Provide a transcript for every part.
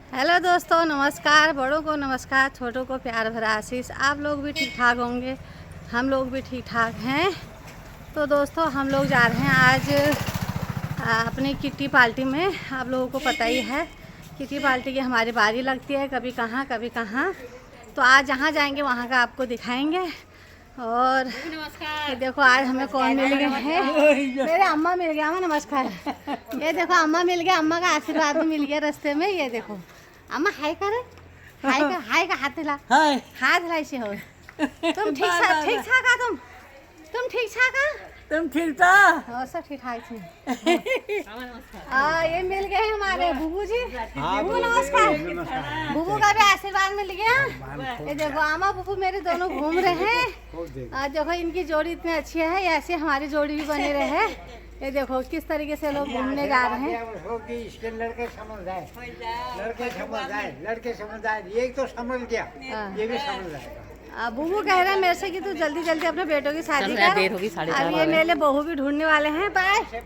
Hello दोस्तों, नमस्कार। बड़ों को नमस्कार, छोटों को प्यार भरा आशीष। आप लोग भी ठीक ठाक होंगे, हम लोग भी ठीक ठाक हैं। तो दोस्तों, हम लोग जा रहे हैं आज अपनी किट्टी पार्टी में। आप लोगों को पता ही है किट्टी पार्टी की हमारी बारी लगती है, कभी कहाँ कभी कहाँ। तो आज जहाँ जाएंगे वहाँ का आपको दिखाएंगे। और ये देखो आज हमें कौन मिल गए हैं। मेरे अम्मा मिल गया। अम्मा नमस्कार। ये देखो अम्मा मिल गया, अम्मा का आशीर्वाद भी मिल गया रास्ते में। ये देखो अम्मा हाय कर, हाय का हाथ हिला, हाथ हिला से हो। तुम ठीक ठाक आ? तुम ठीक ठाक आ? तुम ठीक था? और सब ठीक ठाक है। ये मिल गए हमारे बुबू जी। बुबू नमस्कार। बुबू का भी आशीर्वाद मिल गया। ये देखो आमा बुबू मेरे दोनों घूम रहे हैं। देखो इनकी जोड़ी इतनी अच्छी है, ऐसे हमारी जोड़ी भी बनी रहे। ये देखो किस तरीके से लोग घूमने जा रहे हैं। इसके लड़के समझ जाए, लड़के समझ जाए। ये तो समझ गया, ये भी समझ जाएगा। बुबू कह रहे हैं मेरे से कि तू जल्दी जल्दी अपने बेटों की शादी कर। देर होगी, 4:30 अब ये मेरे बहू भी ढूंढने वाले हैं। बाय।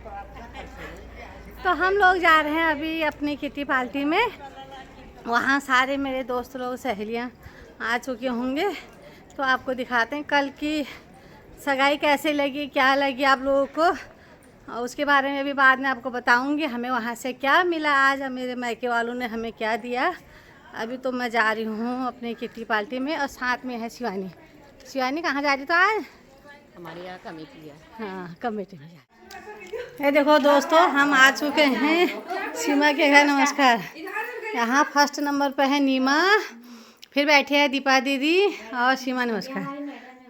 तो हम लोग जा रहे हैं अभी अपनी किट्टी पार्टी में। वहाँ सारे मेरे दोस्त लोग सहेलियाँ आ चुके होंगे, तो आपको दिखाते हैं कल की सगाई कैसे लगी, क्या लगी आप लोगों को। और उसके बारे में भी बाद में आपको बताऊंगी हमें वहाँ से क्या मिला आज, और मेरे मायके वालों ने हमें क्या दिया। अभी तो मैं जा रही हूँ अपनी किट्टी पार्टी में, और साथ में है शिवानी। शिवानी कहाँ जा रही तो आज? हमारे यहाँ कमेटी है। हाँ, कमेटी में जा। ये देखो दोस्तों, हम आ चुके हैं सीमा के घर। नमस्कार। यहाँ फर्स्ट नंबर पर है नीमा, फिर बैठी है दीपा दीदी और सीमा। नमस्कार।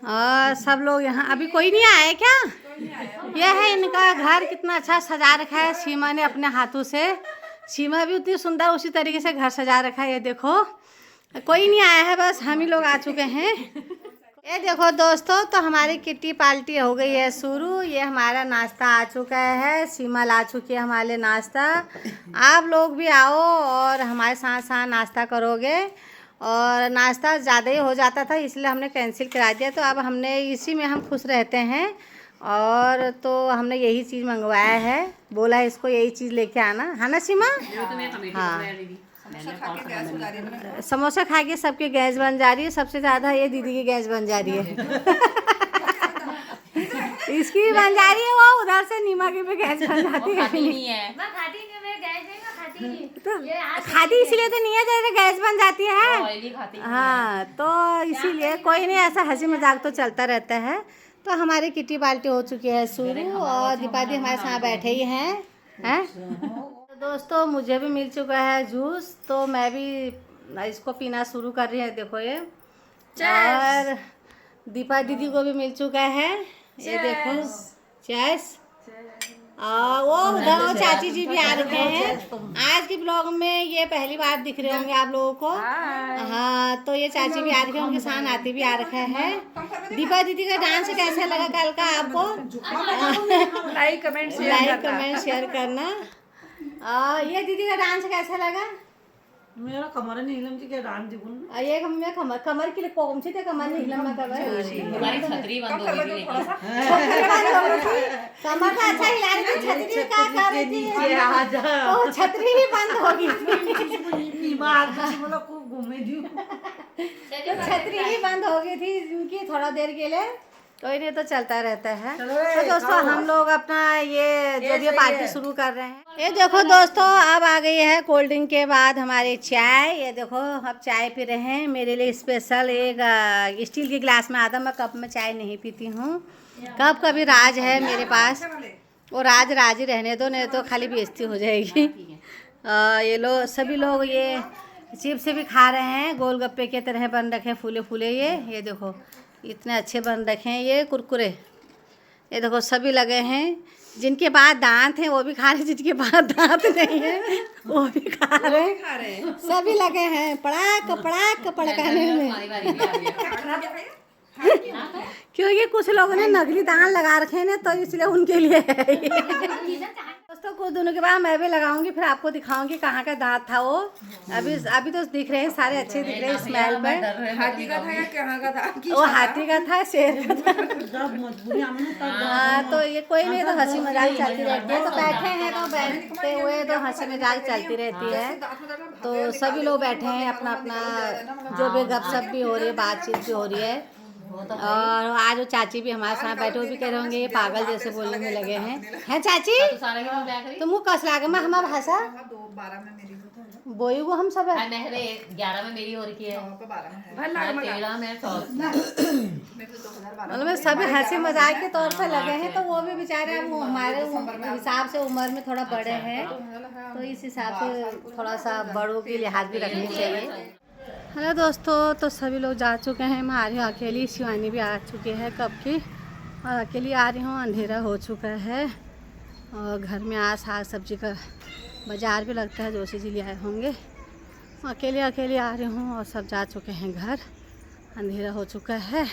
और सब लोग यहाँ, अभी कोई नहीं आया है क्या? यह है इनका घर, कितना अच्छा सजा रखा है सीमा ने अपने हाथों से। सीमा भी उतनी सुंदर उसी तरीके से घर सजा रखा है। ये देखो कोई नहीं आया है, बस हम ही लोग आ चुके हैं। ये देखो दोस्तों, तो हमारी किट्टी पार्टी हो गई है शुरू। ये हमारा नाश्ता आ चुका है, सीमा ला चुकी है हमारे लिए नाश्ता। आप लोग भी आओ और हमारे साथ साथ नाश्ता करोगे। और नाश्ता ज़्यादा ही हो जाता था, इसलिए हमने कैंसिल करा दिया। तो अब हमने इसी में हम खुश रहते हैं, और तो हमने यही चीज़ मंगवाया है। बोला है इसको यही चीज़ लेके आना, है ना सीमा? हाँ, समोसा खा के सबकी गैस बन जा रही है। सबसे ज़्यादा ये दीदी की गैस बन जा रही है। इसकी भी बन जा रही है, वो उधर से नीमा की भी गैस बन जाती है। तो खाती इसलिए तो नहीं है, जैसे गैस बन जाती है। हाँ, तो इसीलिए कोई नहीं, ऐसा हंसी मजाक तो चलता रहता है। तो हमारी किट्टी पार्टी हो चुकी है शुरू, और दीपा दी हमारे साथ बैठे ही हैं। तो दोस्तों, मुझे भी मिल चुका है जूस, तो मैं भी इसको पीना शुरू कर रही है। देखो ये, और दीपा दीदी को भी मिल चुका है। ये देखो, चेस। वो उधर वो चाची जी भी आ रखे हैं। आज के ब्लॉग में ये पहली बार दिख रहे होंगे आप लोगों को। हाँ, तो ये चाची भी आ रही है, उनके साथ आती भी आ रखा है। दीपा दीदी का डांस कैसा लगा कल का आपको? लाइक कमेंट शेयर करना। ये दीदी का डांस कैसा लगा? मेरा कमर नहीं हिलम की क्या डांस दिखूं। ये मैं कमर के लिए कौन सी थे, कमर नहीं हिलम में कमर। हमारी छतरी बंद हो गई थी। कमर का अच्छा हिला रही थी, छतरी का कर रही थी। तो छतरी ही बंद हो गई थी। खूब घूमे दी, तो छतरी ही बंद हो गई थी इनकी थोड़ा देर के लिए। कोई नहीं, तो चलता रहता है। तो दोस्तों, हम लोग अपना ये जो भी पार्टी शुरू कर रहे हैं। ये देखो दोस्तों, अब आ गई है कोल्ड ड्रिंक के बाद हमारी चाय। ये देखो अब चाय पी रहे हैं। मेरे लिए स्पेशल एक स्टील के गिलास में आता, मैं कप में चाय नहीं पीती हूँ। कप का भी राज है मेरे पास, वो राज ही रहने दो, नहीं तो खाली बेइज्जती हो जाएगी। ये लोग सभी लोग ये चिप्स भी खा रहे हैं, गोलगप्पे के तरह बन रखे, फूले फूले। ये देखो इतने अच्छे बन रखे हैं ये कुरकुरे। ये देखो सभी लगे हैं, जिनके पास दांत हैं वो भी खा रहे हैं, जिनके पास दांत नहीं है वो भी खा रहे हैं। सभी लगे हैं पड़ाक पड़ाक पड़काने में। क्योंकि कुछ लोगों ने नकली दांत लगा रखे हैं ना, तो इसलिए उनके लिए है ये। दोस्तों कुछ दिनों के बाद मैं भी लगाऊंगी, फिर आपको दिखाऊंगी कहाँ का दांत था वो। अभी तो दिख रहे हैं सारे अच्छे दिख रहे हैं स्मेल पर। हाथी का था या कहाँ का था? वो हाथी का था, शेर का था। हाँ तो ये कोई नहीं, तो हंसी मजाक चलती रहती है। तो बैठे हैं तो बैठते हुए तो हंसी मजाक चलती रहती है। तो सभी लोग बैठे हैं अपना अपना, जो भी गपशप भी हो रही है, बातचीत भी हो रही है। और आज वो चाची भी हमारे साथ बैठे, वो भी कह रहे होंगे ये पागल जैसे बोलने में लगे हैं चाची तो मुँह कस लागे मैं हमारा भाषा 12 में मेरी बोई वो हम सब है। 11 में मेरी हो रही है, 13 में मतलब सभी हंसी मजाक के तौर पे लगे हैं। तो वो भी बेचारे अब हमारे हिसाब से उम्र में थोड़ा बड़े हैं, तो इस हिसाब से थोड़ा सा बड़ों की लिहाज भी रखनी चाहिए। हेलो दोस्तों, तो सभी लोग जा चुके हैं, मैं आ रही हूँ अकेली, शिवानी भी आ चुकी है कब की, और अकेली आ रही हूँ। अंधेरा हो चुका है और घर में आज साग सब्जी का बाज़ार भी लगता है, जो चीज़ ले आए होंगे। अकेले आ रही हूँ और सब जा चुके हैं घर, अंधेरा हो चुका है।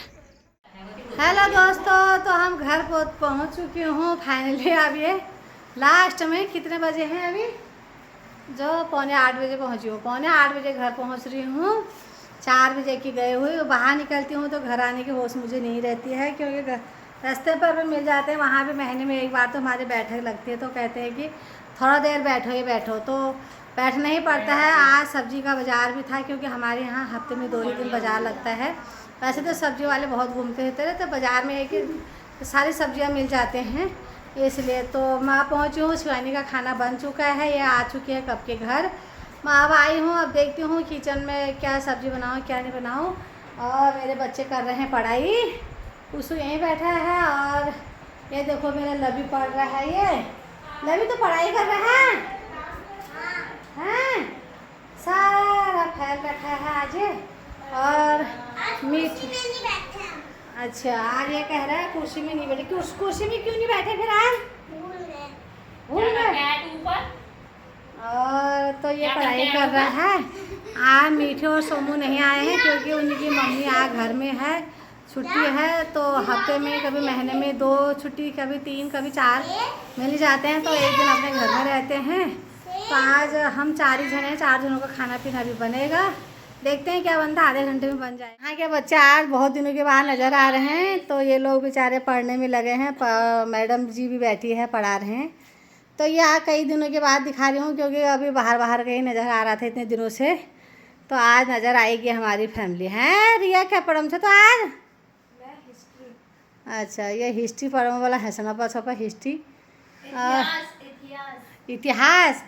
हेलो दोस्तों, तो हम घर पहुँच चुकी हूँ फाइनली। अब ये लास्ट में कितने बजे हैं अभी, जो 7:45 बजे पहुँची हूँ, 7:45 बजे घर पहुँच रही हूँ। 4 बजे की गए हुए बाहर निकलती हूँ तो घर आने की होश मुझे नहीं रहती है, क्योंकि रास्ते पर भी मिल जाते हैं, वहाँ भी महीने में एक बार तो हमारी बैठक लगती है। तो कहते हैं कि थोड़ा देर बैठो, तो बैठना ही पड़ता है। आज सब्जी का बाज़ार भी था, क्योंकि हमारे यहाँ हफ्ते में 2 ही दिन बाज़ार लगता है। वैसे तो सब्जी वाले बहुत घूमते रहते हैं, तो बाज़ार में एक सारी सब्जियाँ मिल जाते हैं, इसलिए। तो मैं पहुंची हूँ, शिवानी का खाना बन चुका है, ये आ चुकी है कब के घर। मैं अब आई हूँ, अब देखती हूँ किचन में क्या सब्जी बनाऊँ क्या नहीं बनाऊँ। और मेरे बच्चे कर रहे हैं पढ़ाई, उसको यहीं बैठा है। और ये देखो मेरा लवी पढ़ रहा है, ये लवी तो पढ़ाई कर रहा है, हाँ सारा फैल रखा है आज। और मीठ अच्छा, आज ये कह रहा है कुर्सी में नहीं बैठे। कुर्सी में क्यों नहीं बैठे फिर आज? भूल गए। और तो ये पढ़ाई कर रहा है। आज मीठे और सोमू नहीं आए हैं, क्योंकि उनकी मम्मी आज घर में है, छुट्टी है। तो हफ्ते में कभी महीने में 2 छुट्टी, कभी 3, कभी 4 मिल जाते हैं, तो एक दिन अपने घर में रहते हैं। तो आज हम 4 ही जने हैं, 4 जनों का खाना पीना भी बनेगा, देखते हैं क्या बनता है, आधे घंटे में बन जाए। यहाँ के बच्चे आज बहुत दिनों के बाद नज़र आ रहे हैं, तो ये लोग बेचारे पढ़ने में लगे हैं। मैडम जी भी बैठी है, पढ़ा रहे हैं। तो ये कई दिनों के बाद दिखा रही हूँ, क्योंकि अभी बाहर कहीं नज़र आ रहा था इतने दिनों से, तो आज नज़र आएगी हमारी फैमिली। हैं रिया क्या पढ़म थे तो आज? अच्छा, ये हिस्ट्री पढ़ने वाला है, सना हिस्ट्री इतिहास।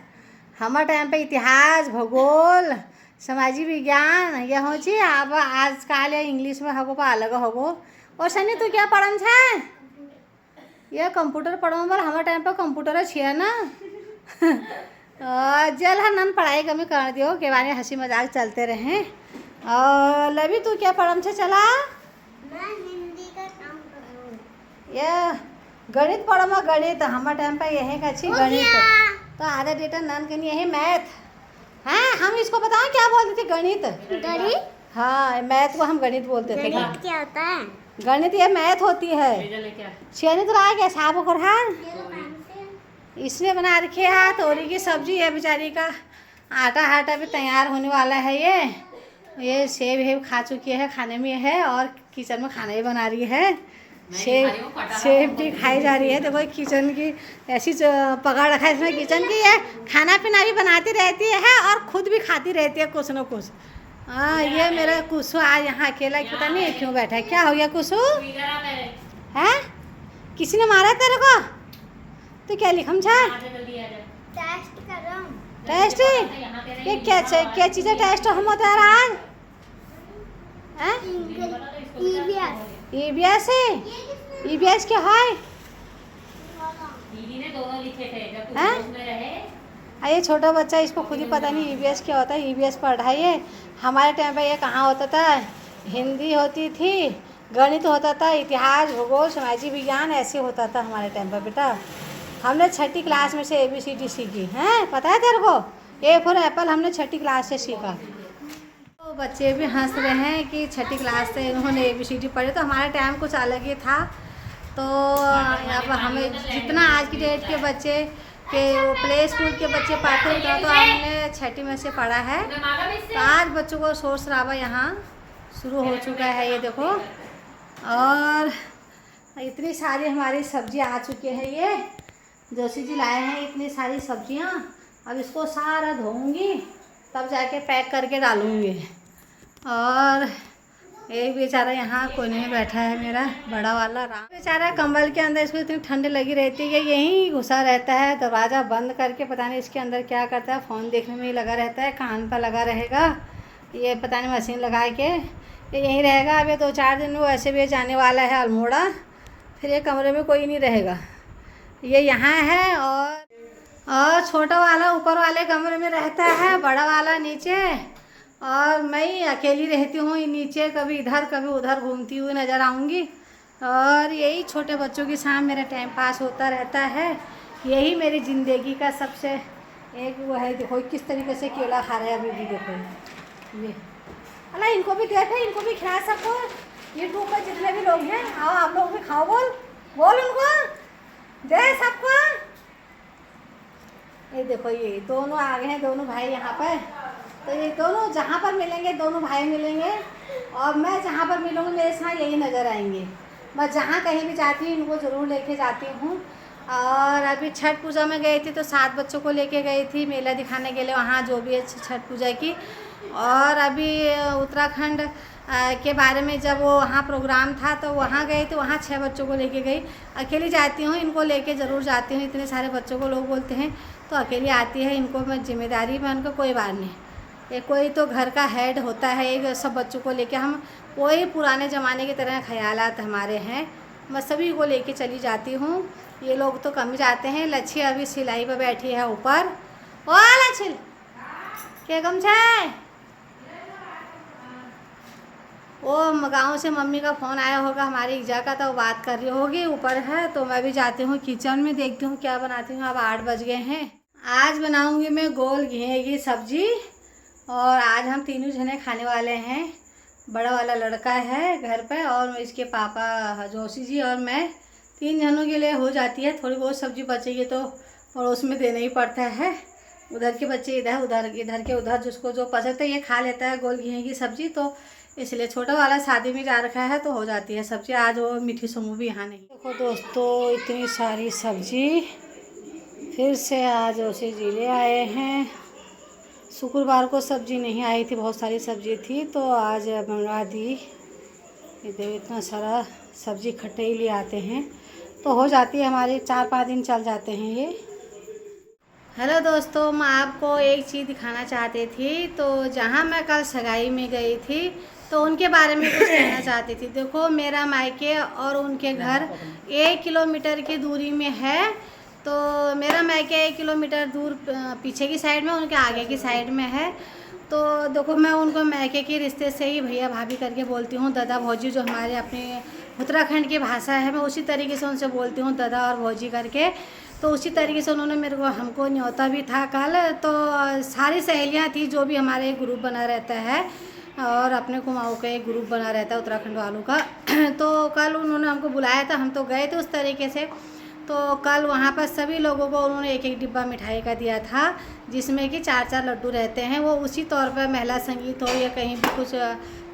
हमारे टाइम पे इतिहास, भूगोल, सामाजिक विज्ञान ये हो जी। अब आजकल इंग्लिश में होगो पर अलग होगो। और सनी तू क्या पढ़न छे? ये कंप्यूटर पढ़ने वाला, हमारे टाइम पे कंप्यूटर छे ना। जल नन पढ़ाई कमी कर दियो, के बारे हंसी मजाक चलते रहे। और लवी तू क्या पढ़म छे? चला मैं हिंदी का काम कर रही हूँ। ये गणित पढ़मा, गणित हमारे टाइम पे यही का अच्छी गणित। तो आधा डेटा नन कनी यही मैथ। हाँ हम इसको बताओ क्या बोलते थे? गणित। गणित? हाँ मैथ को हम गणित बोलते थे। गणित क्या होता है? गणित ये मैथ होती है। छेनी तो रहा क्या साहब को रहा, इसने बना रखी है। तोरी की सब्जी है, बेचारी का आटा भी तैयार होने वाला है। ये सेब खा चुकी है, खाने में है, और किचन में खाना ही बना रही है। सेब भी खाई जा रही है। देखो किचन की ऐसी पकड़ रखा है इसमें किचन की। है खाना पीना भी बनाती रहती है और खुद भी खाती रहती है कुछ न कुछ। हाँ ये मेरा कुसु आज यहाँ अकेला, पता नहीं क्यों बैठा है। क्या हो गया कुसु? है किसी ने मारा तेरे को? तो क्या लिखम छा? टेस्ट कर रहा हूँ। टेस्ट? ये क्या चीज़ है टेस्ट हम होता है आज? ईवीएस है? ईवीएस क्या है? दीदी ने दोनों लिखे थे जब हैं? उसमें रहे। ये छोटा बच्चा, इसको खुद ही पता नहीं ईवीएस क्या होता है। ईवीएस पढ़ाई है। हमारे टाइम पे ये कहाँ होता था? हिंदी होती थी, गणित होता था, इतिहास, भूगोल, सामाजिक विज्ञान ऐसे होता था हमारे टाइम पर। बेटा हमने 6ठी क्लास में से ABCD सीखी हैं, पता है तेरे को? A फॉर एप्पल हमने 6ठी क्लास से सीखा। तो तो बच्चे भी हंस रहे हैं कि छठी क्लास से उन्होंने ABCD पढ़े, तो हमारा टाइम कुछ अलग ही था। तो यहाँ पर हमें जितना आज की डेट के बच्चे के प्ले स्कूल के बच्चे पढ़ते हैं तो हमने छठी में से पढ़ा है। तो आज बच्चों को शोर शराबा यहाँ शुरू हो चुका है, ये देखो। और इतनी सारी हमारी सब्जी आ चुकी है, ये जोशी जी लाए हैं इतनी सारी सब्जियाँ। अब इसको सारा धोऊंगी तब जाके पैक करके डालूंगी। और एक बेचारा यहाँ कोने में बैठा है, मेरा बड़ा वाला राम बेचारा कंबल के अंदर, इसको इतनी ठंड लगी रहती है, यहीं घुसा रहता है दरवाज़ा बंद करके। पता नहीं इसके अंदर क्या करता है, फ़ोन देखने में ही लगा रहता है, कान पर लगा रहेगा, ये पता नहीं मशीन लगा के ये यहीं रहेगा। अब ये 2-4 दिन में वैसे भी जाने वाला है अल्मोड़ा, फिर ये कमरे में कोई नहीं रहेगा, ये यहाँ है। और छोटा वाला ऊपर वाले कमरे में रहता है, बड़ा वाला नीचे, और मैं अकेली रहती हूँ नीचे, कभी इधर कभी उधर घूमती हुई नज़र आऊँगी। और यही छोटे बच्चों के साथ मेरा टाइम पास होता रहता है, यही मेरी ज़िंदगी का सबसे एक वो है। देखो किस तरीके से केला खा रहा है अभी भी, देखो ये। अल्लाह इनको भी देखो, इनको भी खिला सबको, यूट्यूब पर जितने भी लोग हैं, आओ आप लोग भी खाओ, बोल उनको दे सबको। ये देखो ये दोनों आ गए हैं, दोनों भाई यहाँ पर। तो ये दोनों जहाँ पर मिलेंगे दोनों भाई मिलेंगे, और मैं जहाँ पर मिलूँगी मेरे साथ यही नज़र आएंगे। मैं जहाँ कहीं भी जाती हूँ इनको ज़रूर लेके जाती हूँ। और अभी छठ पूजा में गई थी तो 7 बच्चों को लेके गई थी मेला दिखाने के लिए, वहाँ जो भी है छठ पूजा की। और अभी उत्तराखंड के बारे में जब वो वहाँ प्रोग्राम था तो वहाँ गई, तो वहाँ 6 बच्चों को लेके गई। अकेली जाती हूँ, इनको लेके ज़रूर जाती हूँ। इतने सारे बच्चों को लोग बोलते हैं तो अकेली आती है, इनको मैं जिम्मेदारी में उनको कोई बात नहीं। ये कोई तो घर का हेड होता है, एक सब बच्चों को लेके हम वही पुराने ज़माने की तरह ख्यालात हमारे हैं। मैं सभी को लेके चली जाती हूँ, ये लोग तो कम ही जाते हैं। लच्छी अभी सिलाई पर बैठी है ऊपर। ओ लच्छी क्या कम छे? वो गाँव से मम्मी का फ़ोन आया होगा हमारी इजा का, तो वो बात कर रही होगी, ऊपर है। तो मैं भी जाती हूँ किचन में, देखती हूँ क्या बनाती हूँ। अब 8 बज गए हैं। आज बनाऊँगी मैं गोल घेरे की सब्ज़ी, और आज हम तीनों जने खाने वाले हैं। बड़ा वाला लड़का है घर पे, और इसके पापा जोशी जी और मैं, 3 जनों के लिए हो जाती है। थोड़ी बहुत सब्ज़ी बचेगी तो पड़ोस में देना ही पड़ता है। उधर के बच्चे इधर, उधर इधर के उधर, जिसको जो पसंद है ये खा लेता है गोल घेरे की सब्ज़ी। तो इसलिए छोटा वाला शादी में जा रखा है तो हो जाती है सब्ज़ी। आज वो मीठी समूह भी यहाँ नहीं। देखो दोस्तों इतनी सारी सब्ज़ी फिर से आज जोशी जी ले आए हैं। शुक्रवार को सब्ज़ी नहीं आई थी, बहुत सारी सब्ज़ी थी, तो आज मंगवा दी। ये देखो इतना सारा सब्ज़ी इकट्ठे ही ले आते हैं तो हो जाती है हमारे, 4-5 दिन चल जाते हैं ये। हेलो दोस्तों, मैं आपको एक चीज़ दिखाना चाहती थी। तो जहाँ मैं कल सगाई में गई थी तो उनके बारे में कुछ कहना चाहती थी। देखो मेरा मायके और उनके घर 1 किलोमीटर की दूरी में है। तो मेरा मायके 1 किलोमीटर दूर पीछे की साइड में, उनके आगे की साइड में है। तो देखो मैं उनको मायके के रिश्ते से ही भैया भाभी करके बोलती हूँ। दादा भौजी जो हमारे अपने उत्तराखंड की भाषा है, मैं उसी तरीके से उनसे बोलती हूँ, दादा और भौजी करके। तो उसी तरीके से उन्होंने मेरे को, हमको न्योता भी था कल। तो सारी सहेलियाँ थी, जो भी हमारे एक ग्रुप बना रहता है, और अपने कुमाऊँ का एक ग्रुप बना रहता है उत्तराखंड वालों का। तो कल उन्होंने हमको बुलाया था, हम तो गए थे उस तरीके से। तो कल वहाँ पर सभी लोगों को उन्होंने 1-1 डिब्बा मिठाई का दिया था, जिसमें कि 4-4 लड्डू रहते हैं। वो उसी तौर पर महिला संगीत हो या कहीं भी कुछ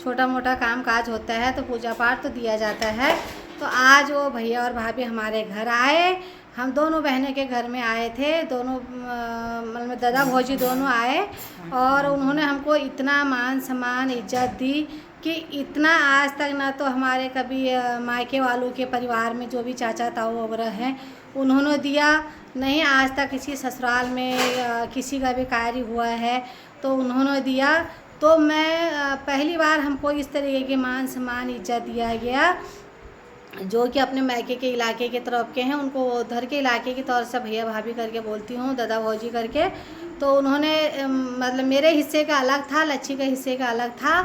छोटा मोटा काम काज होता है तो पूजा पाठ तो दिया जाता है। तो आज वो भैया और भाभी हमारे घर आए, हम दोनों बहनें के घर में आए थे। दोनों मतलब दादा भौजी दोनों आए, और उन्होंने हमको इतना मान सम्मान इज्जत दी कि इतना आज तक ना तो हमारे कभी मायके वालों के परिवार में जो भी चाचा ताऊ वगैरह हैं उन्होंने दिया, नहीं आज तक किसी ससुराल में किसी का भी कार्य हुआ है तो उन्होंने दिया। तो मैं पहली बार हमको इस तरीके के मान सम्मान इज्जत दिया गया, जो कि अपने मायके के इलाके के तरफ के हैं, उनको उधर के इलाके की तौर से भैया भाभी करके बोलती हूँ, दादा भौजी करके। तो उन्होंने मतलब मेरे हिस्से का अलग था, लच्छी के हिस्से का अलग था।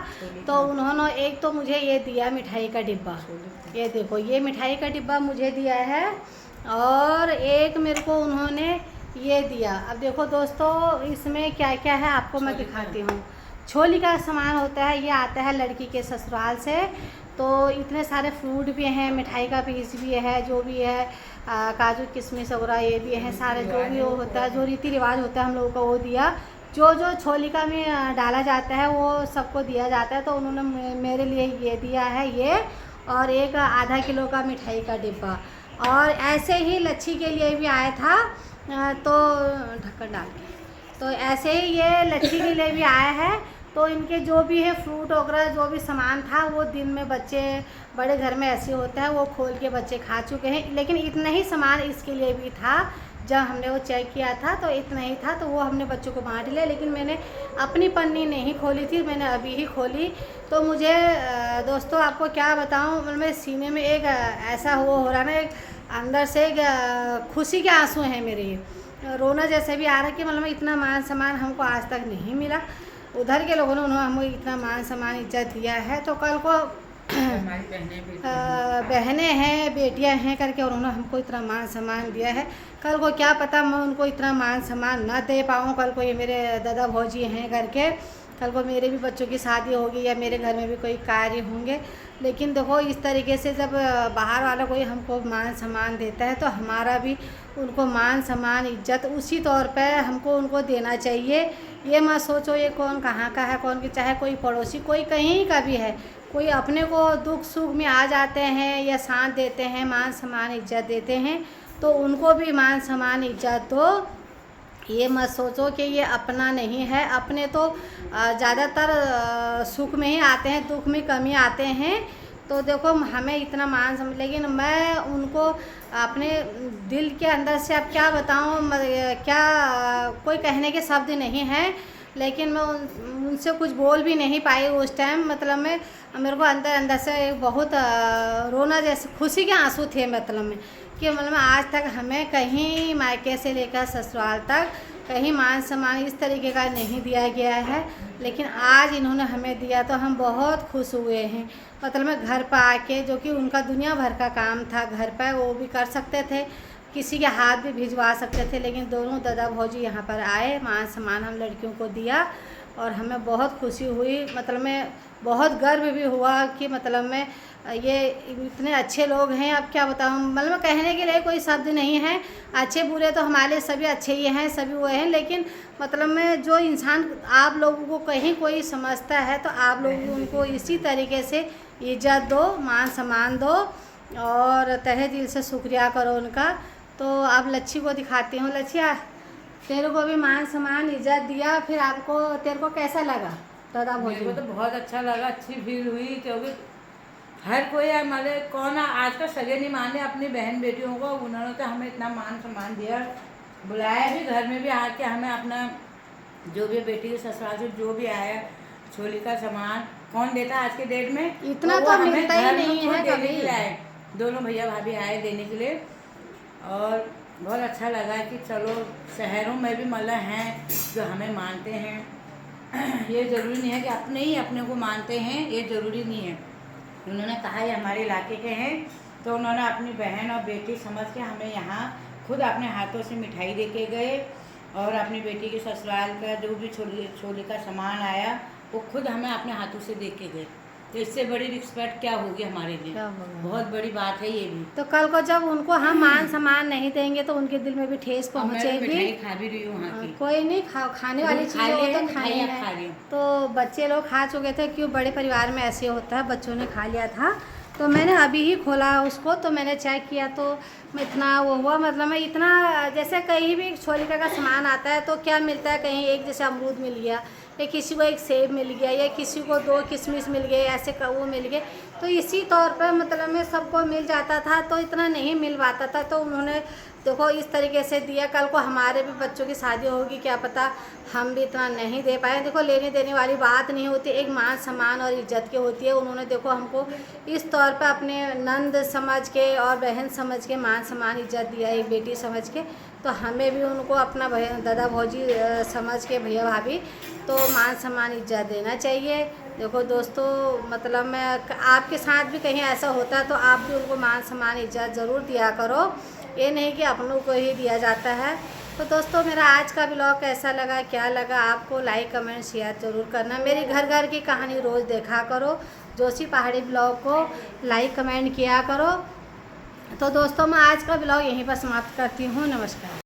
तो उन्होंने एक तो मुझे ये दिया मिठाई का डिब्बा, ये देखो ये मिठाई का डिब्बा मुझे दिया है, और एक मेरे को उन्होंने ये दिया। अब देखो दोस्तों इसमें क्या क्या है आपको मैं दिखाती हूँ। छोली का सामान होता है ये आता है लड़की के ससुराल से। तो इतने सारे फ्रूट भी हैं, मिठाई का पीस भी है, जो भी है काजू किशमिश वगैरह ये भी है, सारे जो भी वो होता है, जो रीति रिवाज होता है हम लोगों को वो दिया। जो जो छोलिका में डाला जाता है वो सबको दिया जाता है। तो उन्होंने मेरे लिए ये दिया है ये, और एक आधा किलो का मिठाई का डिब्बा। और ऐसे ही लच्छी के लिए भी आया था, तो ढक्कन डाल के, तो ऐसे ही ये लच्छी के लिए भी आया है। तो इनके जो भी है फ्रूट वगैरह जो भी सामान था वो दिन में बच्चे बड़े घर में ऐसे होता है वो खोल के बच्चे खा चुके हैं। लेकिन इतना ही सामान इसके लिए भी था, जब हमने वो चेक किया था तो इतना ही था, तो वो हमने बच्चों को बांट लिया। लेकिन मैंने अपनी पन्नी नहीं खोली थी, मैंने अभी ही खोली। तो मुझे दोस्तों आपको क्या बताऊँ, मतलब सीने में एक ऐसा वो हो रहा ना, एक अंदर से एक खुशी के आंसू हैं मेरे, रोना जैसे भी आ रहा है कि मतलब इतना मान सम्मान हमको आज तक नहीं मिला। उधर के लोगों ने उन्होंने हमको इतना मान सम्मान इज्जत दिया है, तो कल को बहनें हैं बेटियां हैं करके उन्होंने हमको इतना मान सम्मान दिया है। कल को क्या पता मैं उनको इतना मान सम्मान ना दे पाऊँ, कल को ये मेरे दादा भौजी हैं करके, कल को मेरे भी बच्चों की शादी होगी या मेरे घर में भी कोई कार्य होंगे। लेकिन देखो इस तरीके से जब बाहर वाला कोई हमको मान सम्मान देता है तो हमारा भी उनको मान सम्मान इज्जत उसी तौर पे हमको उनको देना चाहिए। ये मत सोचो ये कौन कहाँ का है, कौन की, चाहे कोई पड़ोसी कोई कहीं का भी है, कोई अपने को दुख सुख में आ जाते हैं या साथ देते हैं, मान सम्मान इज्जत देते हैं, तो उनको भी मान सम्मान इज्जत दो। ये मत सोचो कि ये अपना नहीं है। अपने तो ज़्यादातर सुख में ही आते हैं, दुख में कमी आते हैं। तो देखो हमें इतना मान समझ, लेकिन मैं उनको अपने दिल के अंदर से अब क्या बताऊँ, क्या कोई कहने के शब्द नहीं हैं। लेकिन मैं उनसे कुछ बोल भी नहीं पाई उस टाइम, मतलब मैं मेरे को अंदर अंदर से बहुत रोना जैसे खुशी के आंसू थे, मतलब में कि मतलब आज तक हमें कहीं मायके से लेकर ससुराल तक कहीं मान सम्मान इस तरीके का नहीं दिया गया है। लेकिन आज इन्होंने हमें दिया तो हम बहुत खुश हुए हैं। मतलब मैं घर पर आके, जो कि उनका दुनिया भर का काम था घर पर, वो भी कर सकते थे, किसी के हाथ भी भिजवा सकते थे, लेकिन दोनों दादा भौजी यहाँ पर आए, मान सम्मान हम लड़कियों को दिया और हमें बहुत खुशी हुई। मतलब मैं बहुत गर्व भी हुआ कि मतलब मैं ये इतने अच्छे लोग हैं। अब क्या बताऊँ, मतलब कहने के लिए कोई शब्द नहीं है। अच्छे बुरे तो हमारे सभी अच्छे ही हैं, सभी वो हैं, लेकिन मतलब में जो इंसान आप लोगों को कहीं कोई समझता है तो आप लोग उनको इसी तरीके से इज्जत दो, मान सम्मान दो और तहे दिल से शुक्रिया करो उनका। तो अब लच्छी को दिखाती हूँ। लच्छिया, तेरे को भी मान सम्मान इज्जत दिया, फिर आपको तेरे को कैसा लगा दादा भौजी? मेरे को तो बहुत अच्छा लगा, अच्छी फील हुई, क्योंकि हर कोई हमारे कौन आज का सगे नहीं माने अपनी बहन बेटियों को, उन्होंने तो हमें इतना मान सम्मान दिया, बुलाया भी घर में भी आके हमें अपना जो भी बेटी के ससुराल से जो भी आया छोली का सामान कौन देता आज के डेट में, इतना तो मिलता ही नहीं है कभी। आए दोनों भैया भाभी आए देने के लिए, और बहुत अच्छा लगा कि चलो शहरों में भी मतलब हैं जो हमें मानते हैं। ये ज़रूरी नहीं है कि अपने ही अपने को मानते हैं, ये ज़रूरी नहीं है। उन्होंने कहा ये हमारे इलाके के हैं, तो उन्होंने अपनी बहन और बेटी समझ के हमें यहाँ खुद अपने हाथों से मिठाई दे के गए, और अपनी बेटी के ससुराल का जो भी छोले का सामान आया वो खुद हमें अपने हाथों से दे के गए। तो इससे बड़ी रिस्पेक्ट क्या होगी हमारे लिए, बहुत बड़ी बात है ये भी। तो कल को जब उनको हम मान सम्मान नहीं देंगे तो उनके दिल में भी ठेस पहुँचेगी। खा भी रही हूँ वहाँ की, कोई नहीं, खाने वाली चीज़ें वो तो खानी है। तो बच्चे लोग खा चुके थे, क्यों बड़े परिवार में ऐसे होता है, बच्चों ने खा लिया था। तो मैंने अभी ही खोला उसको, तो मैंने चेक किया तो मैं इतना वो हुआ, मतलब मैं इतना, जैसे कहीं भी छोलिका का सामान आता है तो क्या मिलता है, कहीं एक जैसे अमरूद मिल गया या किसी को एक सेब मिल गया या किसी को 2 किशमिश मिल गए, ऐसे वो मिल गए। तो इसी तौर पर मतलब में सबको मिल जाता था, तो इतना नहीं मिल पाता था। तो उन्होंने देखो इस तरीके से दिया, कल को हमारे भी बच्चों की शादी होगी, क्या पता हम भी इतना नहीं दे पाए। देखो लेने देने वाली बात नहीं होती, एक मान सम्मान और इज्जत की होती है। उन्होंने देखो हमको इस तौर पर अपने नंद समझ के और बहन समझ के मान सम्मान इज्जत दिया, एक बेटी समझ के। तो हमें भी उनको अपना दादा भौजी समझ के, भैया भाभी, तो मान सम्मान इज्जत देना चाहिए। देखो दोस्तों, मतलब मैं आपके साथ भी कहीं ऐसा होता है तो आप भी उनको मान सम्मान इज्जत ज़रूर दिया करो। ये नहीं कि अपनों को ही दिया जाता है। तो दोस्तों मेरा आज का ब्लॉग कैसा लगा, क्या लगा आपको, लाइक कमेंट शेयर ज़रूर करना। मेरी घर घर की कहानी रोज़ देखा करो, जोशी पहाड़ी ब्लॉग को लाइक कमेंट किया करो। तो दोस्तों मैं आज का ब्लॉग यहीं पर समाप्त करती हूँ। नमस्कार।